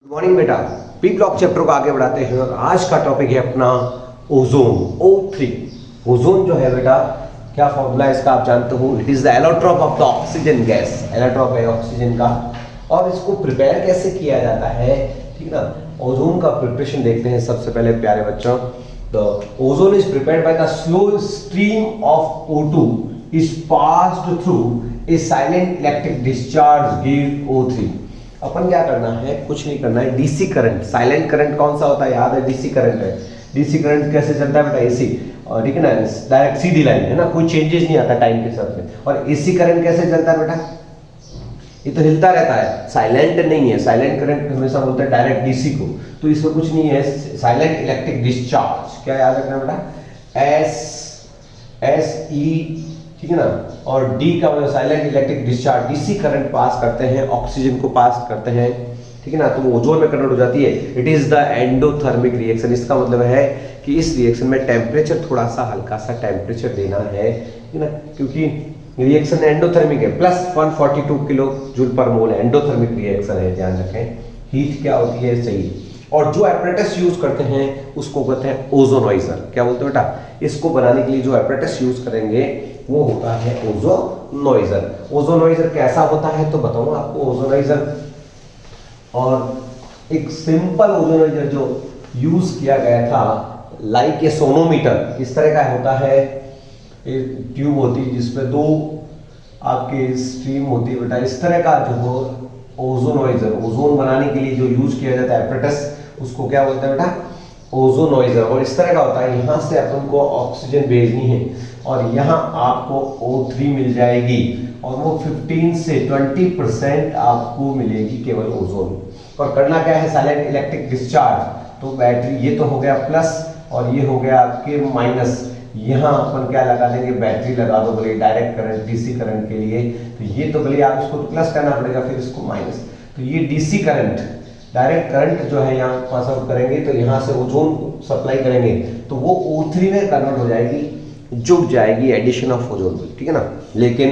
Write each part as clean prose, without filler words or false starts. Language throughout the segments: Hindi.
गुड मॉर्निंग बेटा। पी ब्लॉक चैप्टर को आगे बढ़ाते हैं और आज का टॉपिक है अपना ओजोन O3। ओजोन जो है बेटा, क्या फॉर्मूला है इसका आप जानते हो? It is the allotrope of the oxygen gas. Allotrope है ऑक्सीजन का। और इसको प्रिपेयर कैसे किया जाता है, ठीक ना? ओजोन का प्रिपरेशन देखते हैं सबसे पहले प्यारे बच्चों। The ozone is prepared by the slow stream of O2 is passed through a silent electric discharge give O3। अपन क्या करना है, कुछ नहीं करना है। डीसी करंट, साइलेंट करंट कौन सा होता है? याद है, डीसी करंट है। डीसी करंट कैसे चलता है बेटा? एसी, और ठीक है ना, डायरेक्ट सीधी लाइन है ना, कोई चेंजेस नहीं आता टाइम के साथ में। और एसी करंट कैसे चलता है बेटा? ये तो हिलता रहता है, साइलेंट नहीं है। साइलेंट करंट हमेशा बोलते हैं डायरेक्ट डीसी को, तो इसमें कुछ नहीं है। साइलेंट इलेक्ट्रिक डिस्चार्ज, क्या याद रखना बेटा? एस ई, ठीक है ना। और डी का मतलब silent electric discharge. DC current pass करते हैं, ऑक्सीजन को पास करते हैं, ठीक है ना, तो वो ओजोन में कन्वर्ट हो जाती है। It is the endothermic reaction. इसका मतलब है कि इस रिएक्शन में टेम्परेचर थोड़ा सा हल्का सा टेम्परेचर देना है, ठीक है ना, क्योंकि रिएक्शन एंडोथर्मिक है। प्लस 142 किलो जूल पर मोल है, एंडोथर्मिक रिएक्शन है, ध्यान रखें। हीट क्या होती है, सही। और जो एपरेटस यूज करते हैं उसको कहते हैं ओजोनाइजर। क्या बोलते हो बेटा? इसको बनाने के लिए जो एपरेटस यूज करेंगे वो होता है ओजोनाइजर। ओजोनाइजर कैसा होता है तो बताऊं आपको। ओजोनाइजर और एक सिंपल ओजोनाइजर जो यूज किया गया था, लाइक ए सोनोमीटर, इस तरह का होता है। एक ट्यूब होती है जिसमें दो आपके स्ट्रीम होती है बेटा, इस तरह का जो हो ओजोनाइजर। ओजोन बनाने के लिए जो यूज किया जाता है एपरेटस, उसको क्या बोलते हैं बेटा? ओजोनाइजर। और इस तरह का होता है, यहाँ से अपन को ऑक्सीजन भेजनी है और यहाँ आपको O3 मिल जाएगी, और वो 15 से 20% आपको मिलेगी केवल ओजोन। और करना क्या है? Silent electric discharge. तो बैटरी, ये तो हो गया प्लस और ये हो गया आपके माइनस। यहाँ अपन क्या लगा देंगे? बैटरी लगा दो बोले, डायरेक्ट करंट, डीसी करंट के लिए। तो ये तो बोले आप इसको प्लस करना पड़ेगा, फिर इसको माइनस। तो ये डीसी करंट, डायरेक्ट करंट जो है यहाँ पास आउट करेंगे तो यहाँ से ओजोन सप्लाई करेंगे तो वो O3 में कन्वर्ट हो जाएगी, जुड़ जाएगी, एडिशन ऑफ ओजोन, ठीक है ना। लेकिन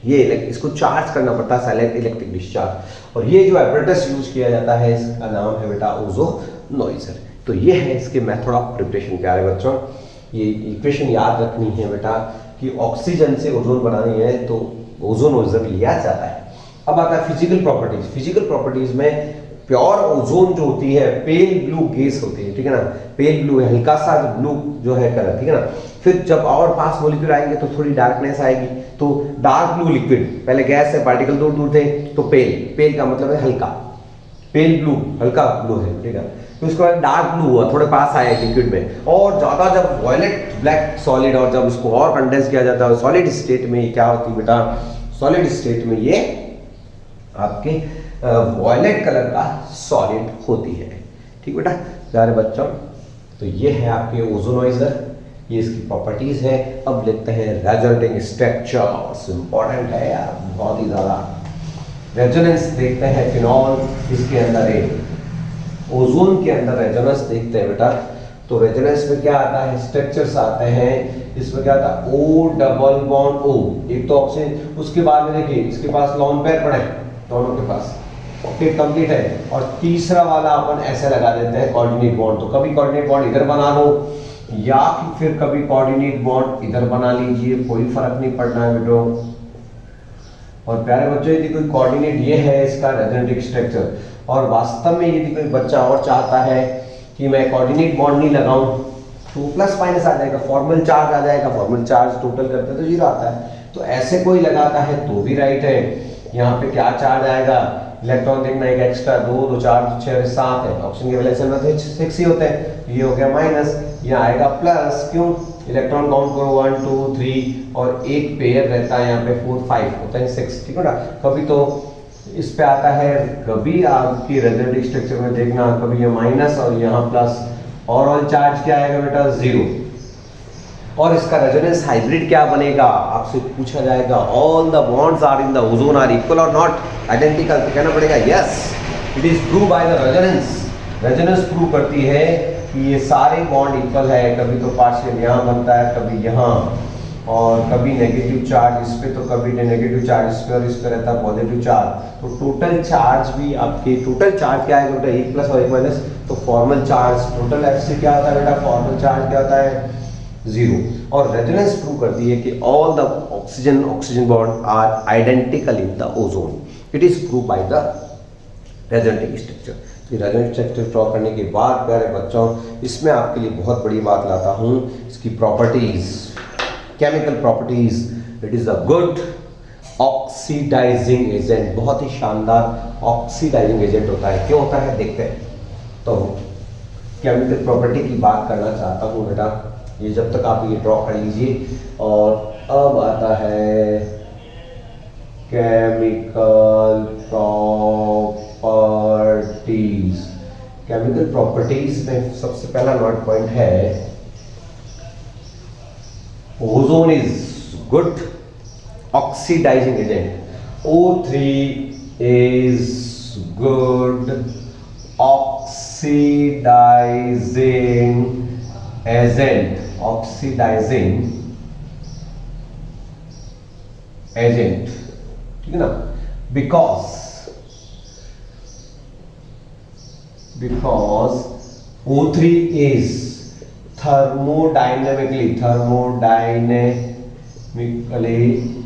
ये इसको चार्ज करना पड़ता है, साइलेंट इलेक्ट्रिक डिस्चार्ज। और ये जो एपरेटस यूज किया जाता है इसका नाम है बेटा ओजोनाइजर। तो ये है इसके मेथड ऑफ प्रिपरेशन। प्यारे बच्चों, ये इक्वेशन याद रखनी है बेटा कि ऑक्सीजन से ओजोन बनानी है तो ओजोनाइजर लिया जाता है। अब आता है फिजिकल प्रॉपर्टीज। फिजिकल प्रॉपर्टीज में प्योर ओजोन जो होती है पेल ब्लू गैस होती है, ठीक है ना। पेल ब्लू है, हल्का सा ब्लू जो है कलर, ठीक है ना। फिर जब और पास मॉलिक्यूल आएंगे तो थोड़ी डार्कनेस आएगी। तो डार्क ब्लू लिक्विड, पहले गैस से पार्टिकल दूर दूर थे तो पेल का मतलब है हल्का, पेल ब्लू हल्का ब्लू है, ठीक है। तो इसके बाद डार्क ब्लू हुआ, थोड़े पास आए लिक्विड में। और ज्यादा जब वॉयलेट ब्लैक सॉलिड, और जब इसको और कंडेंस किया जाता है सॉलिड स्टेट में, क्या होती है बेटा? सॉलिड स्टेट में ये आपके वॉयलेट कलर का सॉलिड होती है, ठीक बेटा प्यारे बच्चों। तो ये है आपके ओजोनाइजर, ये इसकी प्रॉपर्टीज है। अब देखते हैं रेजल्टिंग स्ट्रक्चर्स। इंपॉर्टेंट है यार, बहुत ही ज्यादा। रेजोनेंस देखते हैं, फिनॉल इसके अंदर है, ओजोन के अंदर रेजोनेंस देखते हैं बेटा। तो रेजोनेंस में क्या आता है? स्ट्रक्चर्स आते हैं। इसमें क्या आता है? O डबल बॉन्ड O, एक तो ऑक्सीजन, उसके बाद में देखिए इसके पास लॉन्ग पेयर पड़े दोनों के पास, ओके कंप्लीट है। और तीसरा वाला अपन ऐसे लगा देते हैं कोऑर्डिनेट बॉन्ड। तो कभी कोऑर्डिनेट बॉन्ड इधर बना लो या फिर कभी कोऑर्डिनेट बॉन्ड इधर बना लीजिए, कोई फर्क नहीं पड़ना है बेटो। और प्यारे बच्चों, यदि कोई कोऑर्डिनेट ये है इसका रेजोनेटिक स्ट्रक्चर, और वास्तव में यदि कोई बच्चा और चाहता है कि मैं कोऑर्डिनेट बॉन्ड नहीं लगाऊं तो प्लस माइनस आ जाएगा, फॉर्मल चार्ज आ जाएगा। फॉर्मल चार्ज टोटल करते तो 0 आता है। तो ऐसे कोई लगाता है तो भी राइट है। यहाँ पे क्या चार्ज आएगा? इलेक्ट्रॉन देखना एक एक्स्ट्रा, 2 2 4 6 7 है। ऑक्सीजन के वैलेंस में 6 ही होते हैं, ये हो गया माइनस, यहाँ आएगा प्लस। क्यों? इलेक्ट्रॉन काउंट करो 1 2 3 और एक पेयर रहता है यहाँ पे 4 5 होता है 6, ठीक है ना। कभी तो इस पे आता है, कभी आपकी रेजोनेटिक स्ट्रक्चर में देखना, कभी ये माइनस और यहाँ प्लस। और ऑल चार्ज क्या आएगा बेटा? 0। और इसका रेजोनेंस हाइब्रिड क्या बनेगा? आपसे पूछा जाएगा, all the bonds are in the ozone are equal और नॉट आइडेंटिकल? तो कहना पड़ेगा yes, it is prove by the resonance. Resonance prove करती है कि ये सारे बॉन्ड इक्वल है। कभी तो पार्शियल यहाँ बनता है, कभी यहाँ, और कभी नेगेटिव चार्ज इस पे, तो कभी नेगेटिव चार्ज इस पे, और इस पे रहता है पॉजिटिव चार्ज। तो टोटल चार्ज भी आपके, टोटल चार्ज क्या है बेटा, एक प्लस और एक माइनस। तो फॉर्मल चार्ज टोटल एफ से क्या होता है बेटा, फॉर्मल चार्ज क्या होता है, जीरो। और रेजोनेंस प्रूव करती है कि all the oxygen oxygen bond are identical in the ozone. It is prove by the resonative structure. Resonative structure draw करने के बाद प्यारे बच्चों, इसमें आपके लिए बहुत बड़ी बात लाता हूँ, इसकी properties, chemical properties. It is a good oxidising agent, बहुत ही शानदार ऑक्सीडाइजिंग एजेंट होता है। क्यों होता है देखते हैं। तो केमिकल प्रॉपर्टी की बात करना चाहता हूँ बेटा, ये जब तक आप ये ड्रॉ कर लीजिए। और अब आता है केमिकल प्रॉपर्टीज। केमिकल प्रॉपर्टीज में सबसे पहला नोट पॉइंट है, ozone is good oxidising agent. O3 is good oxidizing agent, oxidizing agent, ठीक है ना। because O3 is thermodynamically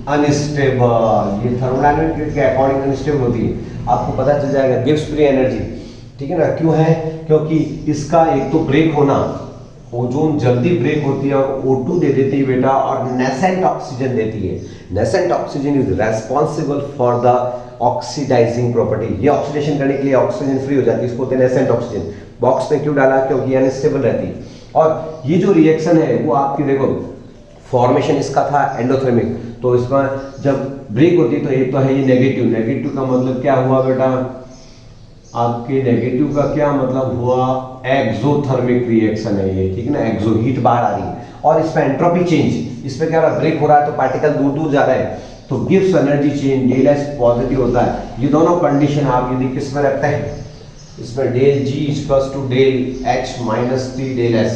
unstable. ये थर्मोडायनेमिक के अकॉर्डिंग अनस्टेबल होती है, आपको पता चल जाएगा। गिव्स फ्री एनर्जी, ठीक है ना। क्यों है, क्योंकि इसका एक तो ब्रेक होना, ओजोन जल्दी ब्रेक होती है और O2 दे देती है बेटा, और नेसेंट ऑक्सीजन देती है। Nascent oxygen is responsible for the oxidising property. ये ऑक्सीडेशन करने के लिए ऑक्सीजन फ्री हो जाती है, इसको बोलते हैं नेसेंट ऑक्सीजन। बॉक्स में क्यों डाला, क्योंकि अनस्टेबल रहती है। और ये जो रिएक्शन है वो आपकी देखो, फॉर्मेशन इसका था एंडोथर्मिक, तो इसमें जब ब्रेक होती है तो एक तो है ये नेगेटिव। नेगेटिव का मतलब क्या हुआ बेटा, आपके नेगेटिव का क्या मतलब हुआ, एक्सोथर्मिक रिएक्शन है ये, ठीक है ना। एक्सो हीट बाहर आ रही है, और इसमें एंट्रोपी चेंज, इसमें क्या हो रहा है, ब्रेक हो रहा है तो पार्टिकल दूर दूर जा रहा है, तो गिव्स energy change, del S positive होता है। ये दोनों कंडीशन आप यदि किस में रखते हैं, इसमें del G equals to del H minus T del S,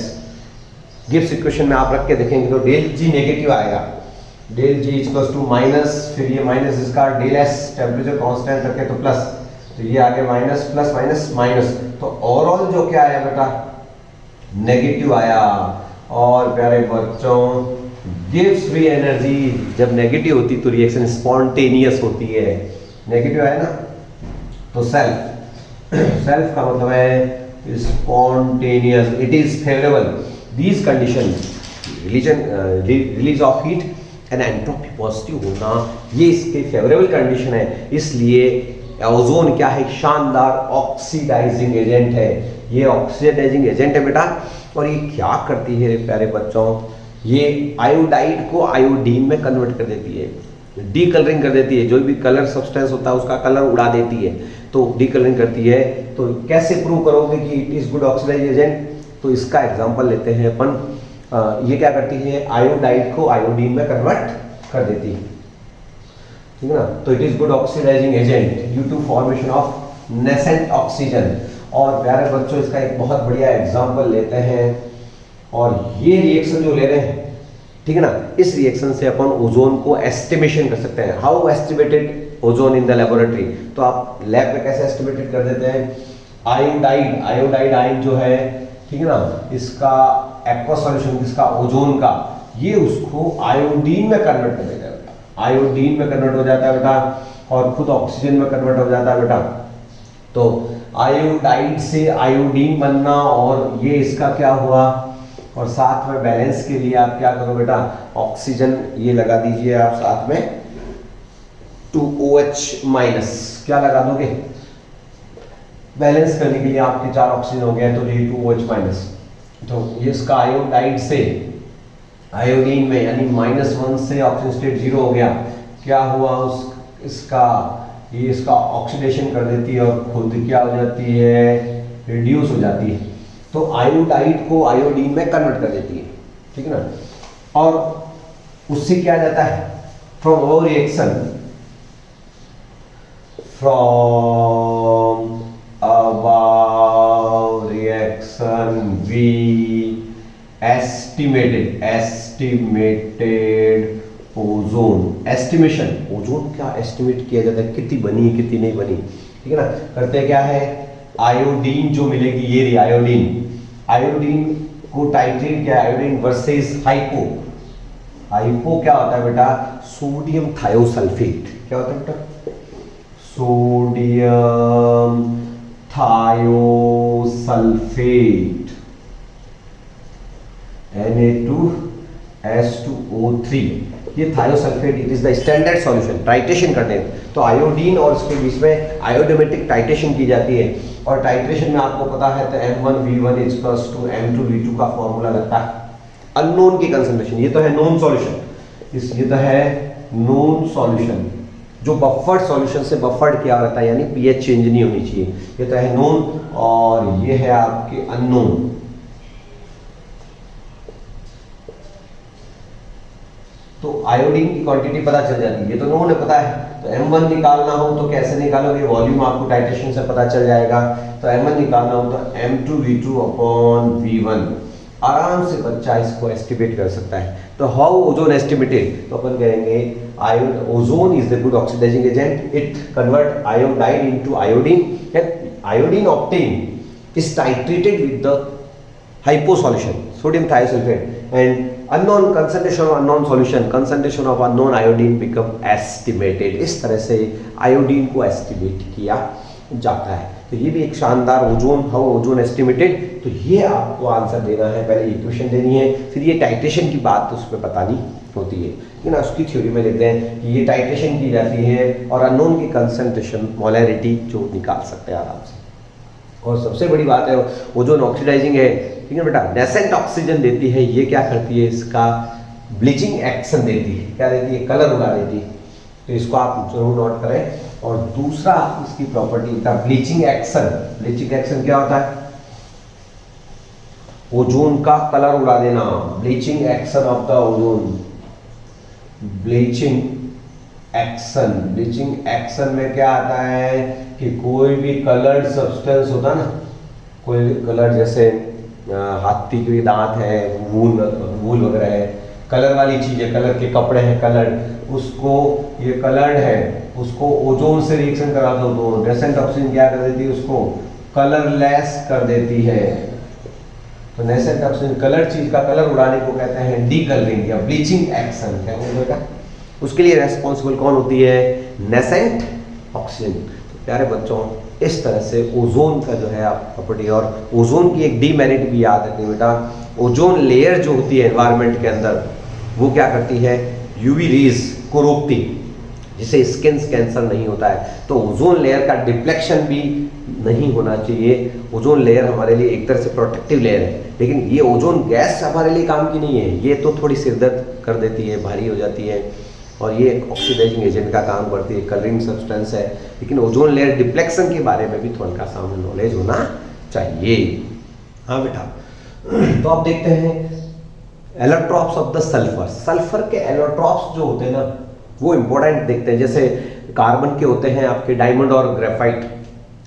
गिव्स इक्वेशन में आप रख के देखेंगे तो डेल जी नेगेटिव आएगा, del G equals to minus, फिर ये माइनस इसका डेल एस टेम्परेचर कांस्टेंट रखे तो प्लस, तो ये आगे माइनस प्लस माइनस माइनस, तो ओवरऑल जो क्या आया बेटा, नेगेटिव आया। और प्यारे बच्चों, गिव्स फ्री एनर्जी, जब नेगेटिव होती तो रिएक्शन स्पॉन्टेनियस होती है। नेगेटिव आया ना, तो सेल्फ का मतलब है spontaneous, it is favourable these condition, release of heat and entropy positive होना, ये इसके फेवरेबल कंडीशन है। इसलिए ओजोन क्या है, शानदार ऑक्सीडाइजिंग एजेंट है। ये ऑक्सीडाइजिंग एजेंट है बेटा, और ये क्या करती है प्यारे बच्चों, ये आयोडाइड को आयोडीन में कन्वर्ट कर देती है, डी कलरिंग कर देती है। जो भी कलर सब्सटेंस होता है उसका कलर उड़ा देती है, तो डी कलरिंग करती है। तो कैसे प्रूव करोगे कि it is good oxidising agent, तो इसका एग्जांपल लेते हैं अपन। ये क्या करती है, आयोडाइड को आयोडीन में कन्वर्ट कर देती है, ठीक है ना। तो it is good oxidising agent due to formation of nascent oxygen. और प्यारे बच्चों, इसका एक बहुत बढ़िया एग्जांपल लेते हैं, और ये रिएक्शन जो ले रहे हैं, ठीक है ना, इस रिएक्शन से अपन ओजोन को एस्टिमेशन कर सकते हैं। How estimated ozone in the laboratory, तो आप लैब में कैसे एस्टिमेटेड कर देते हैं, आयोडाइड आयन जो है, ठीक है ना, इसका एक्वा सॉल्यूशन किसका, ओजोन का, ये उसको आयोडीन में कन्वर्ट कर देगा बेटा, आयोडीन में कन्वर्ट हो जाता है बेटा, और खुद ऑक्सीजन में कन्वर्ट हो जाता है बेटा। तो आयोडाइड से आयोडीन बनना, और ये इसका क्या हुआ, और साथ में बैलेंस के लिए आप क्या करो बेटा, ऑक्सीजन ये लगा दीजिए आप साथ में 2OH माइनस, क्या लगा दोगे, बैलेंस करने के लिए आपके 4 ऑक्सीजन हो गया, तो ये 2OH माइनस। तो ये इसका आयोडाइड से आयोडीन में, यानी -1 से ऑक्सीजन स्टेट 0 हो गया, क्या हुआ इसका, ये इसका ऑक्सीडेशन कर देती है, और खुद क्या हो जाती है, रिड्यूस हो जाती है। तो आयोडाइड को आयोडीन में कन्वर्ट कर देती है, ठीक है ना। और उससे क्या जाता है, from above reaction, from above reaction we estimate estimated ozone, estimation, ozone क्या एस्टिमेट किया जाता है, कितनी बनी कितनी नहीं बनी, ठीक है ना। करते क्या है, आयोडीन जो मिलेगी ये रही आयोडीन, आयोडीन को टाइट्रेट किया, आयोडीन वर्सेस हाइपो, हाइपो क्या होता है बेटा, सोडियम थायोसल्फेट, क्या होता है बेटा, सोडियम थायोसल्फेट, Na2H2O3, ये thiosulphate, it is the standard solution titration करने। तो आयोडीन और इसके बीच में आयोडोमेटिक टाइट्रेशन की जाती है, और टाइट्रेशन में आपको पता है तो M1V1 = M2V2 का फॉर्मूला लगता है, अननोन की कंसंट्रेशन, ये तो है नोन सॉल्यूशन, ये तो है नोन सॉल्यूशन जो बफर्ड सॉल्यूशन से बफर्ड किया रहता है, यानी पीएच चेंज नहीं होनी चाहिए, ये तो है नोन, और ये है आपके अननोन। तो आयोडीन की क्वांटिटी पता चल जाती है, ये तो नोन है पता है, तो M1 निकालना हो तो कैसे निकालोगे, वॉल्यूम आपको टाइट्रेशन से पता चल जाएगा, तो M1 निकालना हो तो M2V2/V1, आराम से बच्चा इसको एस्टिमेट कर सकता है। तो हाउ ओजोन एस्टिमेटेड, तो अपन कहेंगे ozone is the good oxidising agent, it convert iodide into iodine, iodine obtain is titrated with the hypo solution sodium thiosulfate and unknown concentration of unknown solution, concentration of unknown iodine become estimated। इस तरह से आयोडीन को एस्टिमेट किया जाता है। तो ये भी एक शानदार ओजोन, हाउ ओजोन एस्टिमेटेड, तो ये आपको आंसर देना है, पहले इक्वेशन देनी है, फिर ये टाइट्रेशन की बात तो उसमें बतानी होती है, ना उसकी थ्योरी में लेते हैं कि ये टाइट्रेशन की जाती है और अननोन की कंसंट्रेशन मोलैरिटी जो निकाल सकते हैं आराम से। और सबसे बड़ी बात है ओजोन ऑक्सीडाइजिंग है, ठीक है बेटा, नेसेंट ऑक्सीजन देती है, ये क्या करती है, इसका ब्लीचिंग एक्शन देती है, क्या देती है, कलर उड़ा देती है, तो इसको आप जरूर नोट करें। और दूसरा इसकी प्रॉपर्टी था ब्लीचिंग एक्शन, ब्लीचिंग एक्शन क्या होता है, ओजोन का कलर उड़ा देना, bleaching action of the ozone, bleaching action, bleaching action में क्या आता है कि कोई भी कलर्ड सब्सटेंस होता है ना, कोई कलर जैसे हाथी के दांत है, वूल वगैरह है, कलर वाली चीज है, कलर के कपड़े हैं कलर, उसको ये कलर्ड है, उसको ओजोन से रिएक्शन करा दो तो नेसेंट ऑक्सीजन क्या कर देती है, उसको कलरलेस कर देती है। तो नेसेंट ऑक्सीजन कलर चीज का कलर उड़ाने को कहते हैं डीकलरिंग या ब्लीचिंग एक्शन, क्या बोलेगा, उसके लिए रेस्पॉन्सिबल कौन होती है, नेसेंट ऑक्सीजन। तो प्यारे बच्चों, इस तरह से ओजोन का जो है आप प्रॉपर्टी, और ओजोन की एक डीमेरिट भी याद रखनी बेटा, ओजोन लेयर जो होती है एनवायरनमेंट के अंदर, वो क्या करती है, यूवी रेज को रोकती, जिससे स्किन कैंसर नहीं होता है। तो ओजोन लेयर का डिफ्लेक्शन भी नहीं होना चाहिए। ओजोन लेयर हमारे लिए एक तरह से प्रोटेक्टिव लेयर है, लेकिन ये ओजोन गैस हमारे लिए काम की नहीं है, ये तो थोड़ी सिरदर्द कर देती है, भारी हो जाती है, और ये ऑक्सीडाइजिंग एजेंट का काम करती है, कलरिंग सब्सटेंस है। लेकिन ओजोन लेयर डिफ्लेक्शन के बारे में भी थोड़ा सा हमें नॉलेज होना चाहिए। हाँ बेटा, तो आप देखते हैं allotropes of the sulphur, sulphur के एलोट्रॉप्स जो होते हैं ना, वो इंपॉर्टेंट देखते हैं। जैसे कार्बन के होते हैं आपके डायमंड और ग्रेफाइट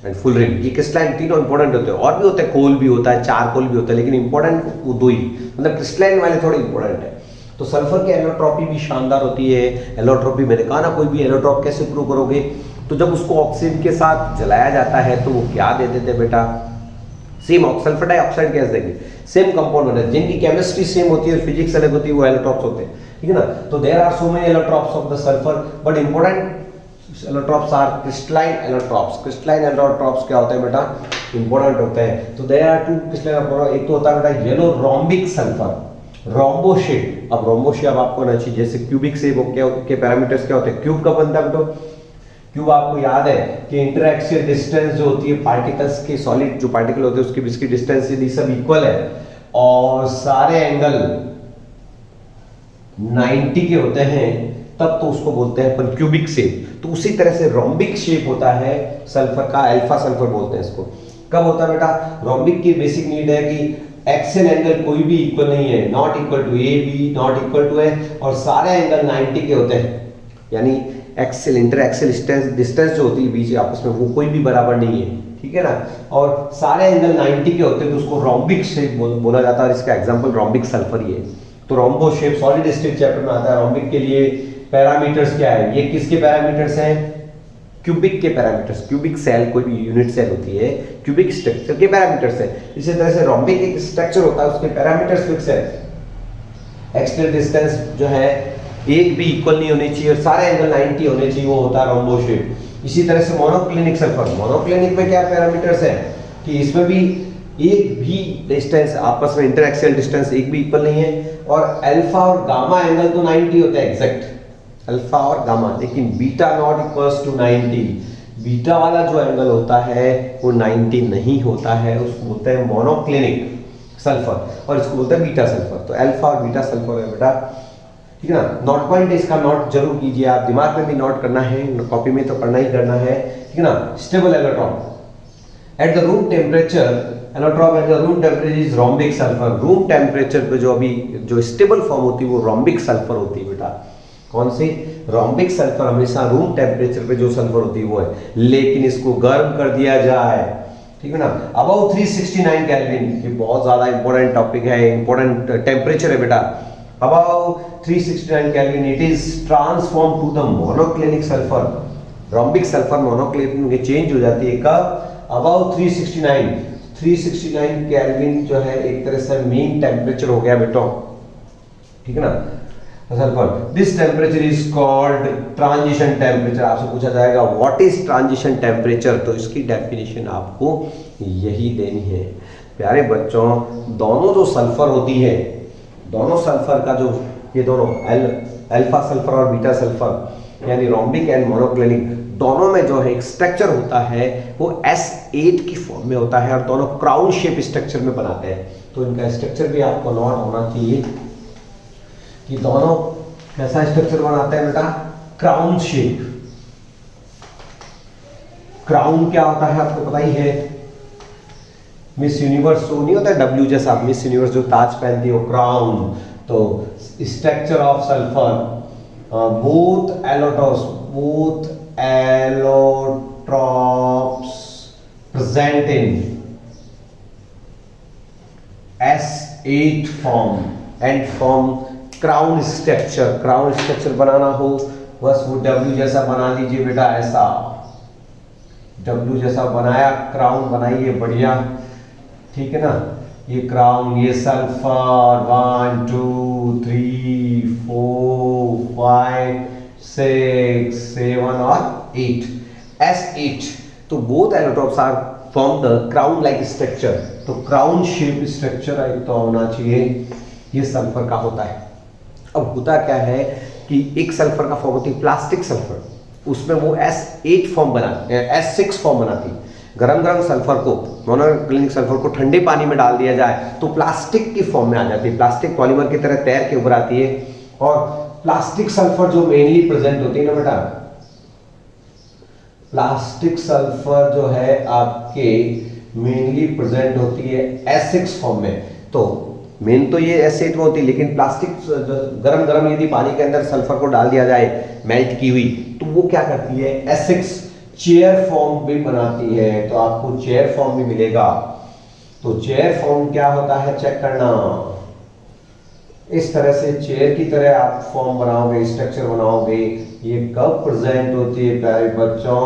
एंड फुलरिन, ये क्रिस्टलाइन तीनों इंपॉर्टेंट होते हैं, और भी होते हैं, कोल भी होता है, चारकोल भी होता है, लेकिन इंपॉर्टेंट वो दो ही, मतलब क्रिस्टलाइन वाले थोड़े इंपॉर्टेंट है। तो सल्फर की एलोट्रॉपी भी शानदार होती है। एलोट्रॉपी मैंने कहा ना, कोई भी एलोट्रॉप कैसे प्रूव करोगे, तो जब उसको ऑक्सीजन के साथ जलाया जाता है तो वो क्या दे देते बेटा, सेम सल्फर डाइऑक्साइड गैस देंगे, सेम कंपाउंड बने, जिनकी केमिस्ट्री सेम होती है और फिजिक्स अलग होती है, वो एलोट्रॉप्स होते हैं, ठीक है ना। तो there are so many allotropes of the sulphur, but important allotropes are crystalline allotropes. Crystalline allotropes क्या होते हैं बेटा, इंपॉर्टेंट होते हैं। तो there are two crystalline allotropes, एक तो होता है बेटा yellow rhombic sulphur, rhombo shape. अब रोम्बो शेप आपको आना चाहिए, जैसे क्यूबिक शेप के पैरामीटर्स क्या होते हैं, क्यूब का बनता है बेटा, क्यूब आपको याद है कि इंटरएक्सियल डिस्टेंस जो होती है पार्टिकल्स के, सॉलिड जो पार्टिकल होते हैं उसके बीच की डिस्टेंस यदि सब इक्वल है और सारे एंगल 90 के होते हैं, तब तो उसको बोलते हैं अपन क्यूबिक शेप। तो उसी तरह से रोम्बिक शेप होता है सल्फर का, अल्फा सल्फर बोलते हैं इसको। कब होता है बेटा, रोम्बिक की बेसिक नीड है कि एक्सियल एंगल कोई भी इक्वल नहीं है, not equal to A B, not equal to A, और सारे एंगल 90 के होते हैं, यानी एक्सियल इंटर एक्सियल डिस्टेंस जो होती है बीच आपस में, वो कोई भी बराबर नहीं है, ठीक है ना, और सारे एंगल 90 के होते हैं तो उसको रोम्बिक शेप बोला जाता है, और इसका एग्जांपल रोम्बिक सल्फर ही है। तो rhombo shape solid state chapter में आता है। रोम्बिक के लिए पैरामीटर्स क्या है, ये किसके पैरामीटर्स हैं, क्यूबिक के पैरामीटर्स। क्यूबिक सेल कोई भी यूनिट सेल होती है, क्यूबिक स्ट्रक्चर के पैरामीटर्स है। इसी तरह से रोम्बिक एक स्ट्रक्चर होता है, उसके पैरामीटर्स फिक्स है। एक्सटर्नल डिस्टेंस जो है एक भी इक्वल नहीं होनी चाहिए और सारे एंगल 90 होने चाहिए, वो होता है रोम्बो शेप। इसी तरह से मोनोक्लिनिक सल्फर, मोनोक्लिनिक में क्या पैरामीटर्स है कि इसमें भी एक भी डिस्टेंस आपस में इंटरएक्सियल डिस्टेंस एक भी इक्वल नहीं है, और अल्फा और गामा एंगल तो 90 होता है एग्जैक्ट, अल्फा और गामा, लेकिन beta not equals to 90। Beta वाला जो एंगल होता है वो 90 नहीं होता है, उसको बोलते हैं मोनोक्लिनिक सल्फर, और इसको बोलते हैं बीटा सल्फर। तो अल्फा और बीटा सल्फर है बेटा, ठीक है ना। नोट पॉइंट इसका नोट जरूर कीजिए आप, दिमाग में भी नोट करना है, कॉपी में तो करना ही करना है, ठीक है ना। Stable allotrope at the room temperature, allotrope at the room temperature is rhombic sulphur. Room temperature पे जो अभी जो स्टेबल फॉर्म होती है वो रोम्बिक सल्फर होती है बेटा। कौन सी, रोम्बिक सल्फर हमेशा रूम टेम्परेचर पे जो सल्फर होती है वो है, लेकिन इसको गर्म कर दिया जाए, ठीक है ना, अबाउट 369 केल्विन, ये बहुत ज्यादा इंपॉर्टेंट टॉपिक है, इंपॉर्टेंट टेम्परेचर है बेटा। About 369 kelvin it is transform to the monoclinic sulphur. Rhombic sulphur monoclinic में चेंज हो जाती है कब, अबाउट 369 केल्विन जो है एक तरह से मीन टेम्परेचर हो गया बेटो, ठीक है ना sulphur. This temperature is called transition temperature. आपसे पूछा जाएगा व्हाट इज ट्रांजिशन टेम्परेचर, तो इसकी डेफिनेशन आपको यही देनी है प्यारे बच्चों। दोनों जो सल्फर होती है, दोनों सल्फर का जो ये दोनों अल्फा सल्फर और बीटा सल्फर यानी रोम्बिक एंड मोनोक्लिनिक, दोनों में जो है एक स्ट्रक्चर होता है वो S8 की फॉर्म में होता है और दोनों क्राउन शेप स्ट्रक्चर में बनाते हैं। तो इनका स्ट्रक्चर भी आपको नोट होना चाहिए कि दोनों कैसा स्ट्रक्चर बनाते हैं बेटा, क्राउन शेप। क्राउन क्या होता है आपको पता ही है, मिस यूनिवर्स तो नहीं होता है डब्ल्यू जैसा, मिस यूनिवर्स जो ताज पहनती है वो क्राउन। तो structure of sulphur, both allotropes present in S8 form and form crown structure. Crown structure बनाना हो बस वो डब्ल्यू जैसा बना लीजिए बेटा, ऐसा डब्ल्यू जैसा बनाया, क्राउन बनाइए बढ़िया, ठीक है ना। ये क्राउन, ये सल्फर 1 2 3 4 5 6 7 और 8 S8। तो both allotropes are from the crown like structure. तो क्राउन शेप स्ट्रक्चर एक तो होना चाहिए, ये सल्फर का होता है। अब होता क्या है कि एक सल्फर का फॉर्म होती है प्लास्टिक सल्फर, उसमें वो S8 फॉर्म बनाती है, S6 फॉर्म बनाती है। गरम सल्फर को, मोनोक्लिनिक सल्फर को ठंडे पानी में डाल दिया जाए तो प्लास्टिक की फॉर्म में आ जाती है, प्लास्टिक पॉलीमर की तरह तैर के उभर आती है। और प्लास्टिक सल्फर जो मेनली प्रेजेंट होती है ना बेटा, प्लास्टिक सल्फर जो है आपके मेनली प्रेजेंट होती है S6 फॉर्म में। तो मेन तो ये S8 में होती है, लेकिन प्लास्टिक गरम यदि पानी के अंदर सल्फर को डाल दिया जाए मेल्ट की हुई, तो वो क्या करती है, S6 चेयर फॉर्म भी बनाती है। तो आपको चेयर फॉर्म भी मिलेगा। तो चेयर फॉर्म क्या होता है चेक करना, इस तरह से चेयर की तरह आप फॉर्म बनाओगे, स्ट्रक्चर बनाओगे। ये कब प्रेजेंट होती है प्यारे बच्चों,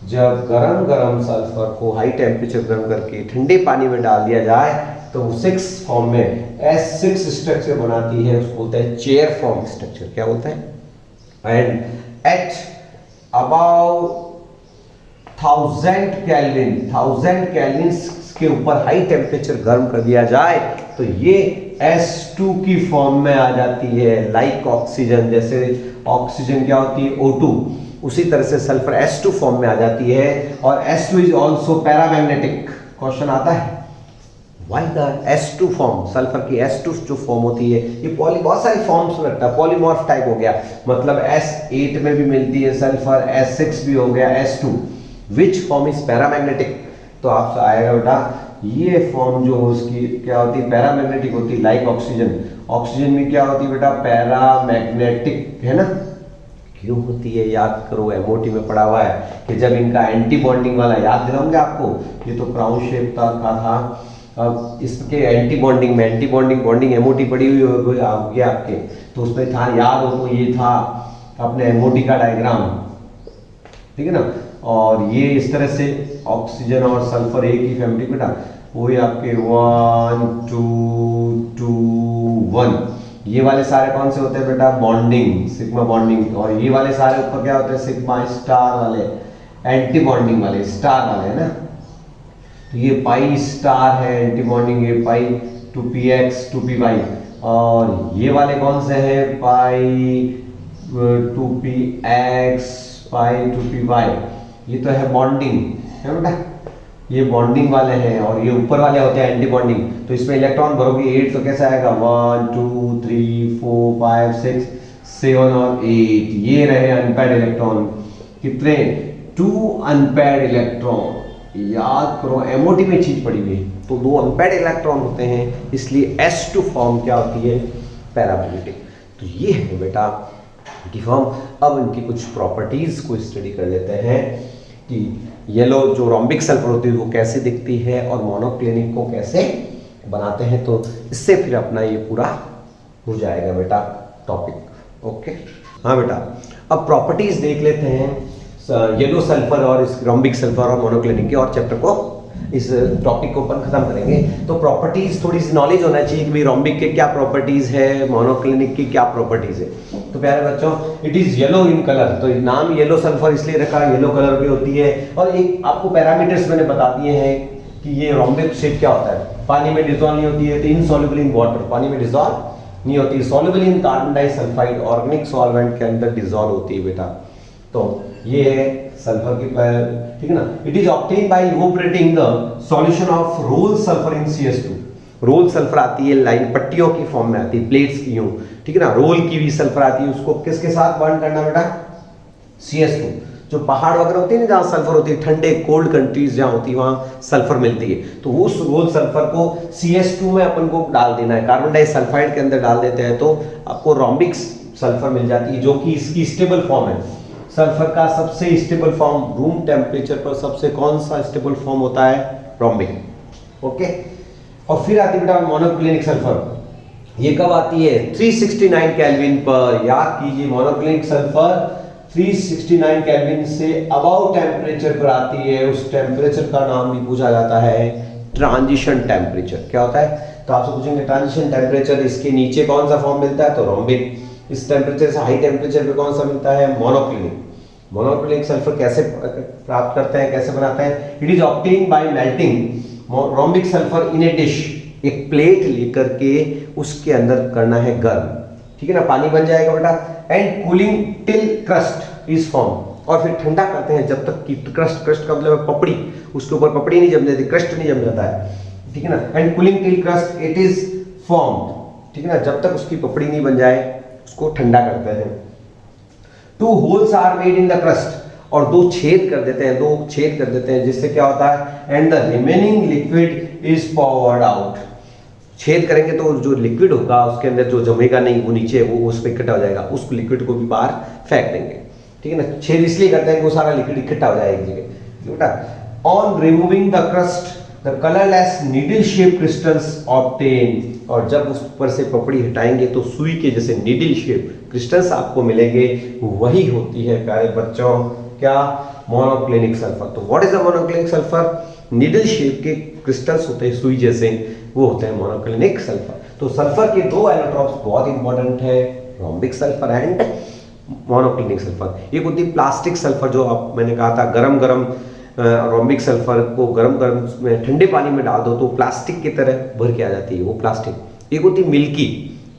जब गरम सल्फर को हाई टेम्परेचर गर्म करके ठंडे पानी में डाल दिया जाए तो 6 फॉर्म में S6 स्ट्रक्चर बनाती है, उसको बोलते हैं चेयर फॉर्म स्ट्रक्चर। क्या बोलते हैं, एंड एट अबाउट 1000 केल्विन के ऊपर हाई टेम्परेचर गर्म कर दिया जाए तो ये S2 की फॉर्म में आ जाती है, लाइक ऑक्सीजन। जैसे ऑक्सीजन क्या होती है O2, उसी तरह से सल्फर S2 फॉर्म में आ जाती है। और S2 is also paramagnetic. Question आता है why the S2 form, sulphur की S2 जो फॉर्म होती है, ये बहुत सारी फॉर्म्स में रखता है, पॉलीमॉर्फ टाइप हो गया, मतलब S8 में भी मिलती है सल्फर, S6 भी हो गया, S2 which form is paramagnetic. तो आपसे आएगा बेटा ये फॉर्म जो उसकी क्या होती है, पैरामैग्नेटिक होती है, लाइक ऑक्सीजन। ऑक्सीजन में क्या होती है बेटा, पैरामैग्नेटिक, है ना, क्यों होती है याद करो, एमओटी में पढ़ा हुआ है कि जब इनका एंटी बॉन्डिंग वाला याद दिलाऊंगे आपको, ये तो क्राउन शेप का था, अब इसके एंटी बॉन्डिंग एमओटी पड़ी हुई होगी आपके, तो उसमें था याद हो तो ये था अपने एमओटी का डायग्राम, ठीक है ना। और ये इस तरह से ऑक्सीजन और सल्फर एक ही फैमिली बेटा, वो ही आपके 1 2 2 1, ये वाले सारे कौन से होते हैं बेटा, बॉन्डिंग, सिग्मा बॉन्डिंग, और ये वाले सारे ऊपर क्या होते हैं, सिग्मा स्टार वाले, एंटी बॉन्डिंग वाले, स्टार वाले, है ना। तो ये पाई स्टार है एंटी बॉन्डिंग, ये पाई 2px 2py, और ये वाले कौन से हैं, पाई 2px पाई 2py, ये तो है बॉन्डिंग, है बेटा, ये बॉन्डिंग वाले हैं, और ये ऊपर वाले होते हैं एंटी बॉन्डिंग। तो इसमें इलेक्ट्रॉन भरोगे 8 तो कैसा आएगा, 1 2 3 4 5 6 7 और 8, ये रहे अनपेयर्ड इलेक्ट्रॉन, कितने, 2 अनपेयर्ड इलेक्ट्रॉन, याद करो एमओटी में चीज पड़ी हुई है, तो 2 अनपेयर्ड इलेक्ट्रॉन होते हैं, इसलिए S2 फॉर्म क्या होती है, पैरामैग्नेटिक। तो ये है बेटा की फॉर्म। अब इनकी कुछ प्रॉपर्टीज को स्टडी कर लेते हैं कि येलो जो रोम्बिक सल्फर होती है वो कैसे दिखती है और मोनोक्लिनिक को कैसे बनाते हैं, तो इससे फिर अपना ये पूरा हो जाएगा बेटा टॉपिक। ओके हाँ बेटा, अब प्रॉपर्टीज देख लेते हैं येलो सल्फर और इस रोम्बिक सल्फर और मोनोक्लिनिक के, और चैप्टर को इस टॉपिक को अपन खत्म करेंगे। तो प्रॉपर्टीज थोड़ी सी नॉलेज होना चाहिए कि भाई रोम्बिक के क्या प्रॉपर्टीज है, मोनोक्लिनिक की क्या प्रॉपर्टीज है। तो प्यारे बच्चों, it is yellow in colour, तो नाम येलो सल्फर इसलिए रखा, येलो कलर की होती है। और एक आपको पैरामीटर्स मैंने बता दिए हैं कि ये रोम्बिक शेप क्या होता है, पानी में डिसॉल्व नहीं होती है, तो इनसॉल्युबल इन वाटर, पानी में डिसॉल्व नहीं होती, soluble in carbon disulphide organic solvent के अंदर डिसॉल्व होती है बेटा। तो ये है सल्फर की, ठीक है ना। It is obtain by evaporating the solution of roll sulphur in CS2। Roll sulphur आती है लाइन पट्टियों की फॉर्म में आती है, प्लेट्स की यूं, ठीक है ना। रोल की भी सल्फर आती है, उसको किसके साथ बर्न करना बेटा, CS2। जो पहाड़ वगैरह होते हैं ना जहाँ सल्फर होती है, ठंडे कोल्ड कंट्रीज जहाँ होती है वहाँ सल्फर मिलती है, तो उस रोल सल्फर को CS2 में अपन को डाल देना है, कार्बन डाइसल्फाइड के अंदर डाल देते हैं, तो आपको रोम्बिक सल्फर मिल जाती है, जो कि इसकी स्टेबल फॉर्म है। सल्फर का सबसे स्टेबल फॉर्म रूम टेम्परेचर पर सबसे कौन सा स्टेबल फॉर्म होता है, रोम्बिक। ओके, और फिर आती है बेटा मोनोक्लिनिक सल्फर। ये कब आती है, 369 केल्विन पर। याद कीजिए मोनोक्लिनिक सल्फर 369 केल्विन से अबव टेम्परेचर पर आती है, उस टेम्परेचर का नाम भी पूछा जाता है ट्रांजिशन टेम्परेचर। क्या होता है, तो आपसे पूछेंगे ट्रांजिशन टेम्परेचर, इसके नीचे कौन सा फॉर्म मिलता है, तो रोम्बिक। इस टेम्परेचर से हाई टेम्परेचर पे कौन सा मिलता है, मोनोक्लिनिक। मोनोक्लिनिक सल्फर कैसे प्राप्त करते हैं, कैसे बनाते हैं, it is obtain bye melting rhombic sulphur in A dish. एक प्लेट लेकर के उसके अंदर करना है गर्म, ठीक है ना, पानी बन जाएगा बेटा, and cooling till crust is form, और फिर ठंडा करते हैं जब तक कि क्रस्ट का मतलब पपड़ी, उसके ऊपर पपड़ी नहीं जम जाती, क्रस्ट नहीं जम जाता है, ठीक है ना। And cooling till crust it is formed, ठीक है ना, जब तक उसकी पपड़ी नहीं बन जाए उसको ठंडा करते हैं। 2 holes are made in the crust, और 2 छेद कर देते हैं, जिससे क्या होता है, and the remaining liquid is powered out. छेद करेंगे तो जो लिक्विड होगा उसके अंदर जो जमेगा नहीं वो नीचे वो उस पर इकट्ठा हो जाएगा, उस लिक्विड को भी बाहर फेंक देंगे, ठीक है ना। छेद इसलिए करते हैं कि वो सारा लिक्विड इकट्ठा हो जाएगा एक जगह बेटा। On removing the crust the colourless needle shape crystals obtain, और जब उस पर से पपड़ी हटाएंगे तो सुई के जैसे नीडल शेप क्रिस्टल्स आपको मिलेंगे, वही होती है प्यारे बच्चों क्या, मोनोक्लिनिक सल्फर। तो what is the monoclinic sulphur, needle shape के क्रिस्टल्स होते हैं सुई जैसे, वो होते हैं मोनोक्लिनिक सल्फर। तो सल्फर के 2 एलोट्रॉप्स बहुत इंपॉर्टेंट है, rhombic sulphur and monoclinic sulphur. एक होती है प्लास्टिक सल्फर, जो आप मैंने कहा था गरम रोम्बिक सल्फर को गरम में ठंडे पानी में डाल दो तो प्लास्टिक की तरह भर के आ जाती है वो प्लास्टिक। एक होती है मिल्की,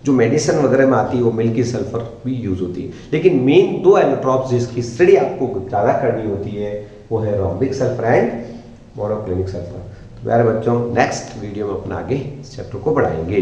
जो मेडिसिन वगैरह में आती है, वो मिल्की सल्फर भी यूज होती है। लेकिन मेन 2 एलोट्रॉप्स जिसकी स्टडी आपको ज़्यादा करनी होती है वो है rhombic sulphur and monoclinic sulphur. तो प्यारे बच्चों, नेक्स्ट वीडियो में अपना आगे इस चैप्टर को बढ़ाएंगे।